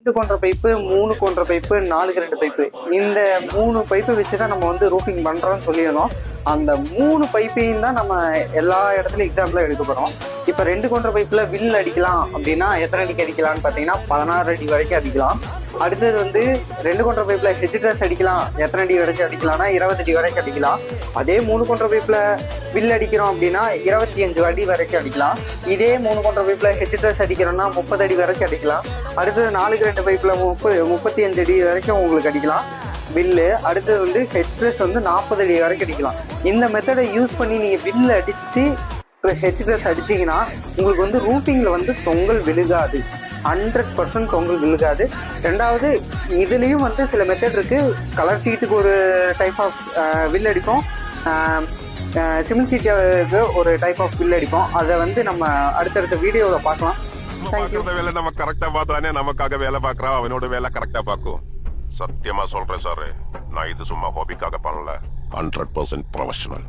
8 கொண்ட பைப்பு, 3 கொண்ட pipe, 4க்கு 2 pipe, இந்த 3 பைப்பு வச்சு தான் நம்ம வந்து ரூஃபிங் பண்ணுறோம்னு சொல்லியிருந்தோம். அந்த 3 பைப்பையும் தான் நம்ம எல்லா இடத்துலையும் எக்ஸாம்பிளாக எடுக்க போகிறோம். இப்போ 2 கொண்ட பைப்பில் வில் அடிக்கலாம் அப்படின்னா எத்தனை அடிக்கு அடிக்கலாம்னு பார்த்தீங்கன்னா 16 அடி வரைக்கும் அடிக்கலாம். அடுத்தது வந்து 2 கொண்ட பைப்பில் ஹெச் ட்ரெஸ் அடிக்கலாம், எத்தனை அடி வரைக்கும் அடிக்கலாம்னா 20 அடி வரைக்கும் அடிக்கலாம். அதே 3 கொண்ட பைப்பில் வில் அடிக்கிறோம் அப்படின்னா 25 அடி வரைக்கும் அடிக்கலாம். இதே 3 கொண்ட பைப்பில் ஹெச் ட்ரெஸ் அடிக்கிறோம்னா 30 அடி வரைக்கும் அடிக்கலாம். அடுத்தது 4க்கு 2 பைப்பில் 35 அடி வரைக்கும் உங்களுக்கு அடிக்கலாம் வில்லு. அடுத்தது வந்து ஹெச் ட்ரெஸ் வந்து 40 அடி வரைக்கும் அடிக்கலாம். இந்த மெத்தடை யூஸ் பண்ணி நீங்கள் வில்லு அடித்து ஹெச் ட்ரெஸ் அடிச்சிங்கன்னா உங்களுக்கு வந்து ரூஃபிங்கில் வந்து தொங்கல் விழுகாது, 100% தொங்கல் விழுகாது. ரெண்டாவது இதுலேயும் வந்து சில மெத்தட் இருக்குது. கலர் சீட்டுக்கு ஒரு டைப் ஆஃப் வில் அடிப்போம், சிமெண்ட் சீட்டுக்கு ஒரு டைப் ஆஃப் வில் அடிப்போம். அதை வந்து நம்ம அடுத்தடுத்த வீடியோவில் பார்க்கலாம். வேலை நம்ம கரெக்டா பார்த்தானே நமக்காக வேலை பார்க்கறா, அவனோட வேலை கரெக்டா பார்க்கும். சத்தியமா சொல்றேன் சார், நான் இது சும்மா ஹாபிக்காக பண்ணல, 100% ப்ரொஃபஷனல்.